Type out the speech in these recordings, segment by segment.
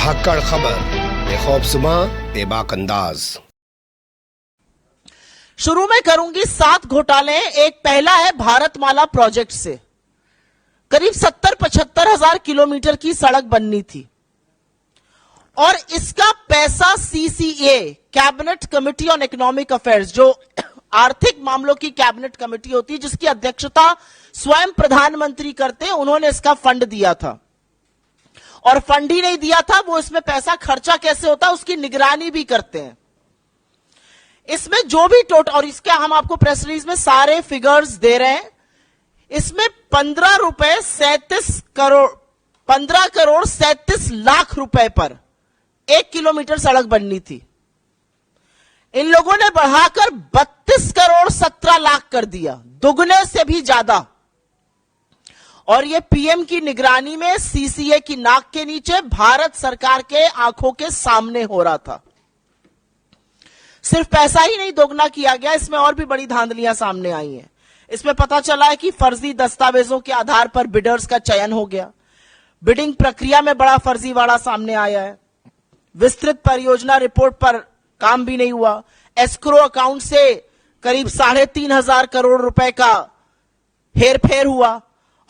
धाकड़ खबर, बेखौफजुमा बेबाक अंदाज। शुरू में करूंगी 7 घोटाले। एक पहला है भारतमाला प्रोजेक्ट से। करीब 70-75 हजार किलोमीटर की सड़क बननी थी और इसका पैसा CCA, cabinet committee on economic affairs, जो आर्थिक मामलों की कैबिनेट कमेटी होती है जिसकी अध्यक्षता स्वयं प्रधानमंत्री करते हैं, उन्होंने इसका फंड दिया था। और फंड ही नहीं दिया था, वो इसमें पैसा खर्चा कैसे होता है उसकी निगरानी भी करते हैं। इसमें जो भी टोटल, और इसके हम आपको प्रेस रिलीज में सारे फिगर्स दे रहे हैं, इसमें 15 करोड़ 37 लाख रुपए पर 1 किलोमीटर सड़क बननी थी। इन लोगों ने बढ़ाकर 32 करोड़ 17 लाख कर दिया, दुगने से भी ज्यादा। और यह पीएम की निगरानी में सीसीए की नाक के नीचे भारत सरकार के आंखों के सामने हो रहा था। सिर्फ पैसा ही नहीं दोगुना किया गया, इसमें और भी बड़ी धांधलियां सामने आई हैं। इसमें पता चला है कि फर्जी दस्तावेजों के आधार पर बिडर्स का चयन हो गया। बिडिंग प्रक्रिया में बड़ा फर्जीवाड़ा सामने आया है। विस्तृत परियोजना रिपोर्ट पर काम भी नहीं हुआ। एस्क्रो अकाउंट से करीब 3,500 करोड़ रुपए का हेरफेर हुआ।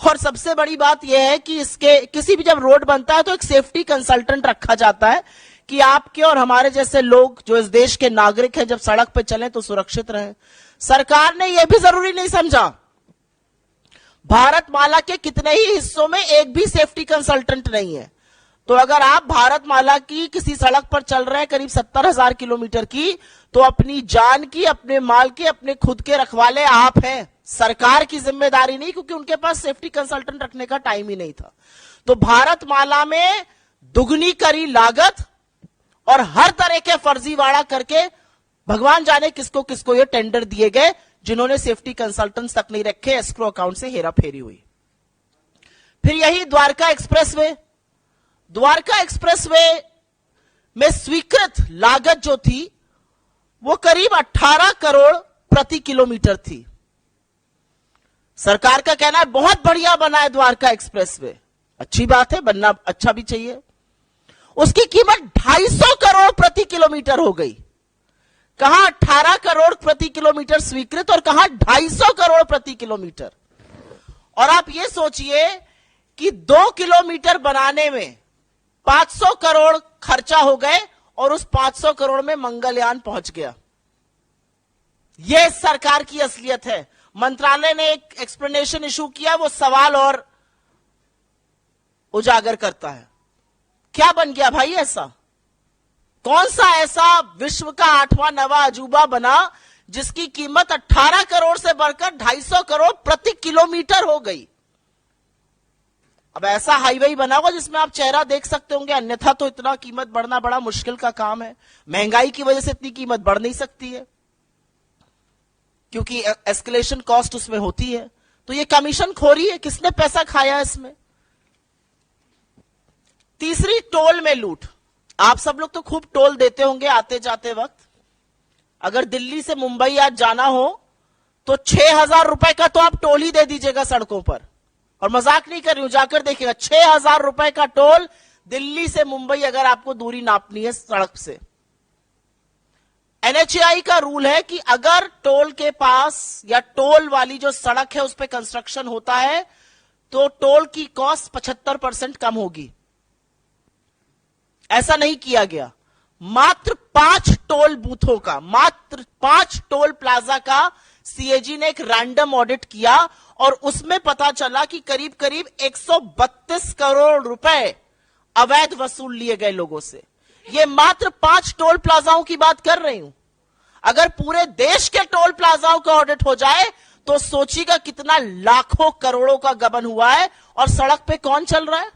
और सबसे बड़ी बात यह है कि इसके किसी भी जब रोड बनता है तो एक सेफ्टी कंसल्टेंट रखा जाता है कि आपके और हमारे जैसे लोग जो इस देश के नागरिक हैं जब सड़क पे चलें तो सुरक्षित रहें। सरकार ने यह भी जरूरी नहीं समझा। भारतमाला के कितने ही हिस्सों में एक भी सेफ्टी कंसल्टेंट नहीं है। तो अगर आप भारतमाला की किसी सड़क पर चल रहे हैं करीब 70,000 किलोमीटर की, तो अपनी जान की, अपने माल के, अपने खुद के रखवाले आप हैं। सरकार की जिम्मेदारी नहीं, क्योंकि उनके पास सेफ्टी कंसल्टेंट रखने का टाइम ही नहीं था। तो भारतमाला में दुगनी करी लागत और हर तरह के फर्जीवाड़ा करके भगवान जाने किसको किसको ये टेंडर दिए गए, जिन्होंने सेफ्टी कंसल्टेंट्स तक नहीं रखे। एस्क्रो अकाउंट से हेराफेरी हुई। फिर यही द्वारका एक्सप्रेसवे में स्वीकृत लागत जो थी वो करीब 18 करोड़ प्रति किलोमीटर थी। सरकार का कहना है बहुत बढ़िया बना है द्वारका एक्सप्रेसवे। अच्छी बात है, बनना अच्छा भी चाहिए। उसकी कीमत 250 करोड़ प्रति किलोमीटर हो गई। कहां 18 करोड़ प्रति किलोमीटर स्वीकृत और कहां 250 करोड़ प्रति किलोमीटर। और आप ये सोचिए कि 2 किलोमीटर बनाने में 500 करोड़ खर्चा हो गए और उस 500 करोड़ में मंगलयान पहुंच गया। यह सरकार की असलियत है। मंत्रालय ने एक एक्सप्लेनेशन इशू किया, वो सवाल और उजागर करता है। क्या बन गया भाई ऐसा? कौन सा ऐसा विश्व का 8वां 9वां अजूबा बना जिसकी कीमत 18 करोड़ से बढ़कर 250 करोड़ प्रति किलोमीटर हो गई? अब ऐसा हाईवे बना होगा जिसमें आप चेहरा देख सकते होंगे, अन्यथा तो इतना कीमत बढ़ना बड़ा मुश्किल का काम है। महंगाई की वजह से इतनी कीमत बढ़ नहीं सकती है, क्योंकि एस्केलेशन कॉस्ट उसमें होती है। तो ये कमीशन खोरी है, किसने पैसा खाया इसमें? तीसरी, टोल में लूट। आप सब लोग तो खूब टोल देते होंगे आते जाते वक्त। अगर दिल्ली से मुंबई आज जाना हो तो 6,000 रुपए का तो आप टोल ही दे दीजिएगा सड़कों पर। और मजाक नहीं कर रही हूं, जाकर देखिएगा 6,000 रुपए का टोल दिल्ली से मुंबई, अगर आपको दूरी नापनी है सड़क से। एनएचएआई का रूल है कि अगर टोल के पास या टोल वाली जो सड़क है उस पर कंस्ट्रक्शन होता है तो टोल की कॉस्ट 75% कम होगी। ऐसा नहीं किया गया। मात्र 5 टोल बूथों का, मात्र 5 टोल प्लाजा का सीएजी ने एक रैंडम ऑडिट किया और उसमें पता चला कि करीब करीब 132 करोड़ रुपए अवैध वसूल लिए गए लोगों से। ये मात्र 5 टोल प्लाजाओं की बात कर रही हूं। अगर पूरे देश के टोल प्लाजाओं का ऑडिट हो जाए तो सोचिएगा कितना लाखों करोड़ों का गबन हुआ है। और सड़क पे कौन चल रहा है?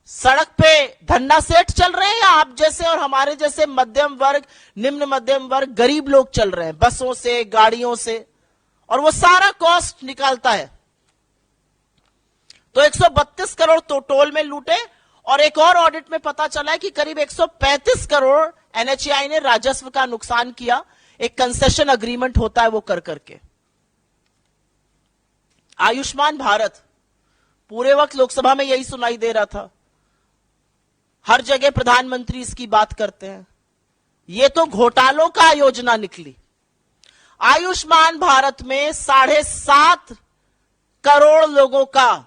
सड़क पे धन्ना सेठ चल रहे हैं या आप जैसे और हमारे जैसे मध्यम वर्ग, निम्न मध्यम वर्ग, गरीब लोग चल रहे हैं बसों से, गाड़ियों से, और वो सारा कॉस्ट निकालता है। तो 132 करोड़ तो टोल में लूटे। और एक और ऑडिट में पता चला है कि करीब 135 करोड़ एनएचएआई ने राजस्व का नुकसान किया। एक कंसेशन अग्रीमेंट होता है वो कर करके। आयुष्मान भारत, पूरे वक्त लोकसभा में यही सुनाई दे रहा था। हर जगह प्रधानमंत्री इसकी बात करते हैं। ये तो घोटालों का योजना निकली। आयुष्मान भारत में 7.5 करोड़ लोगों का,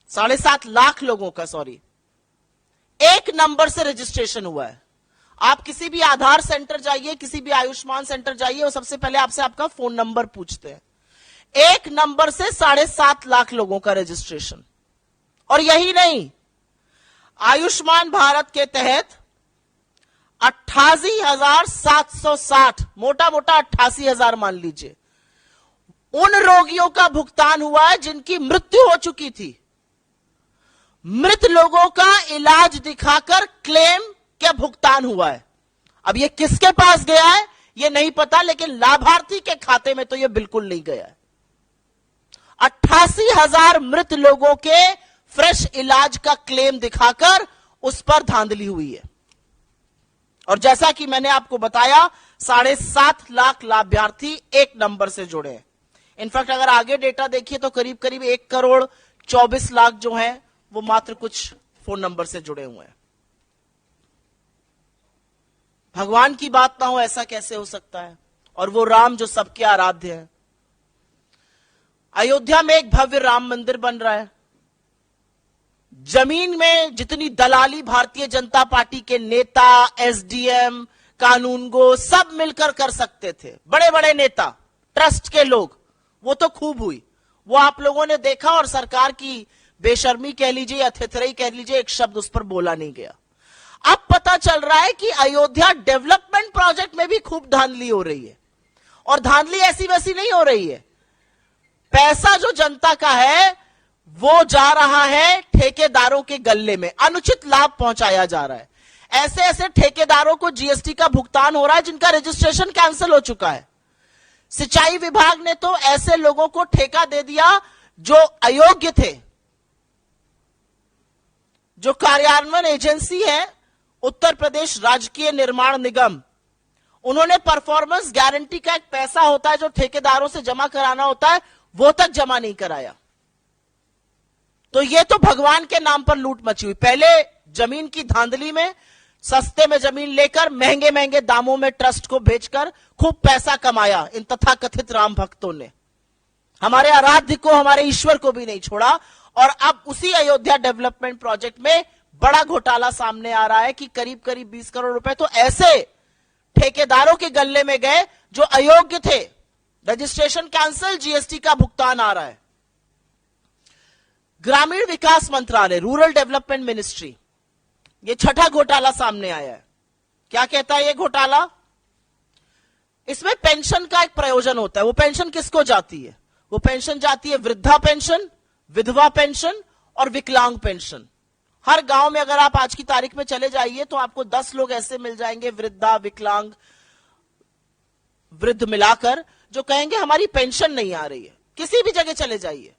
7.5 लाख लोगों का, एक नंबर से रजिस्ट्रेशन हुआ है। आप किसी भी आधार सेंटर जाइए, किसी भी आयुष्मान सेंटर जाइए, वो सबसे पहले आपसे आपका फोन नंबर पूछते हैं। एक नंबर से 7.5 लाख लोगों का रजिस्ट्रेशन। और यही नहीं, आयुष्मान भारत के तहत 88,760, मोटा मोटा 88,000 मान लीजिए, उन रोगियों का भुगतान हुआ है जिनकी मृत्यु हो चुकी थी। मृत लोगों का इलाज दिखाकर क्लेम क्या भुगतान हुआ है। अब ये किसके पास गया है ये नहीं पता, लेकिन लाभार्थी के खाते में तो ये बिल्कुल नहीं गया है। 88,000 मृत लोगों के फ्रेश इलाज का क्लेम दिखाकर उस पर धांधली हुई है। और जैसा कि मैंने आपको बताया, 7.5 लाख लाभार्थी एक नंबर से जुड़े हैं। इनफैक्ट अगर आगे डेटा देखिए तो करीब करीब 1,24,00,000 जो हैं वो मात्र कुछ फोन नंबर से जुड़े हुए हैं। भगवान की बात ना हो ऐसा कैसे हो सकता है? और वो राम जो सबके आराध्य है। अयोध्या में एक भव्य राम मंदिर बन रहा है। जमीन में जितनी दलाली भारतीय जनता पार्टी के नेता, एसडीएम, कानूनगो सब मिलकर कर सकते थे, बड़े बड़े नेता, ट्रस्ट के लोग, वो तो खूब हुई। वो आप लोगों ने देखा और सरकार की बेशर्मी कह लीजिए या थेथराई कह लीजिए, एक शब्द उस पर बोला नहीं गया। अब पता चल रहा है कि अयोध्या डेवलपमेंट प्रोजेक्ट में भी खूब धांधली हो रही है। और धांधली ऐसी वैसी नहीं हो रही है। पैसा जो जनता का है वो जा रहा है ठेकेदारों के गल्ले में, अनुचित लाभ पहुंचाया जा रहा है। ऐसे ऐसे ठेकेदारों को जीएसटी का भुगतान हो रहा है जिनका रजिस्ट्रेशन कैंसिल हो चुका है। सिंचाई विभाग ने तो ऐसे लोगों को ठेका दे दिया जो अयोग्य थे। जो कार्यान्वयन एजेंसी है उत्तर प्रदेश राजकीय निर्माण निगम, उन्होंने परफॉर्मेंस गारंटी का एक पैसा होता है जो ठेकेदारों से जमा कराना होता है, वो तक जमा नहीं कराया। तो ये तो भगवान के नाम पर लूट मची हुई। पहले जमीन की धांधली में सस्ते में जमीन लेकर महंगे महंगे दामों में ट्रस्ट को बेचकर खूब पैसा कमाया इन तथाकथित राम भक्तों ने। हमारे आराध्य को, हमारे ईश्वर को भी नहीं छोड़ा। और अब उसी अयोध्या डेवलपमेंट प्रोजेक्ट में बड़ा घोटाला सामने आ रहा है कि करीब करीब 20 करोड़ रुपए तो ऐसे ठेकेदारों के गल्ले में गए जो अयोग्य थे। रजिस्ट्रेशन कैंसिल, जीएसटी का भुगतान आ रहा है। ग्रामीण विकास मंत्रालय, रूरल डेवलपमेंट मिनिस्ट्री, ये छठा घोटाला सामने आया है। क्या कहता है ये घोटाला? इसमें पेंशन का एक प्रयोजन होता है। वो पेंशन किसको जाती है? वो पेंशन जाती है वृद्धा पेंशन, विधवा पेंशन और विकलांग पेंशन। हर गांव में अगर आप आज की तारीख में चले जाइए तो आपको 10 लोग ऐसे मिल जाएंगे, वृद्धा, विकलांग, वृद्ध मिलाकर, जो कहेंगे हमारी पेंशन नहीं आ रही है। किसी भी जगह चले जाइए,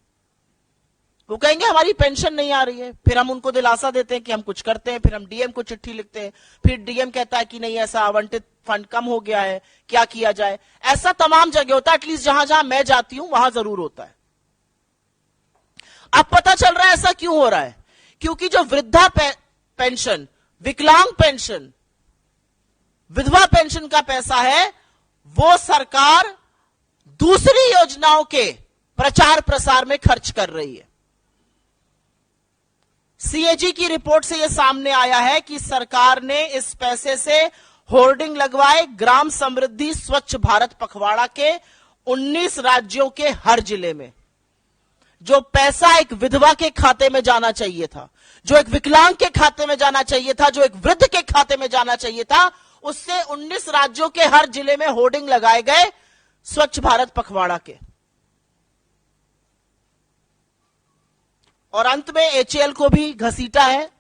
वो कहेंगे हमारी पेंशन नहीं आ रही है। फिर हम उनको दिलासा देते हैं कि हम कुछ करते हैं, फिर हम डीएम को चिट्ठी लिखते हैं, फिर डीएम कहता है कि नहीं ऐसा आवंटित फंड कम हो गया है, क्या किया जाए। ऐसा तमाम जगह होता है, एटलीस्ट जहां जहां मैं जाती हूं वहां जरूर होता है। अब पता चल रहा है ऐसा क्यों हो रहा है? क्योंकि जो वृद्धा पेंशन, विकलांग पेंशन, विधवा पेंशन का पैसा है वो सरकार दूसरी योजनाओं के प्रचार प्रसार में खर्च कर रही है। सीएजी की रिपोर्ट से यह सामने आया है कि सरकार ने इस पैसे से होर्डिंग लगवाए ग्राम समृद्धि स्वच्छ भारत पखवाड़ा के 19 राज्यों के हर जिले में। जो पैसा एक विधवा के खाते में जाना चाहिए था, जो एक विकलांग के खाते में जाना चाहिए था, जो एक वृद्ध के खाते में जाना चाहिए था, उससे 19 राज्यों के हर जिले में होर्डिंग लगाए गए स्वच्छ भारत पखवाड़ा के। और अंत में एचएएल को भी घसीटा है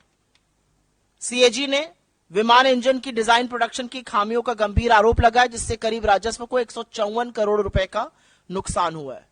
सीएजी ने। विमान इंजन की डिजाइन प्रोडक्शन की खामियों का गंभीर आरोप लगा है, जिससे करीब राजस्व को 154 करोड़ रुपए का नुकसान हुआ है।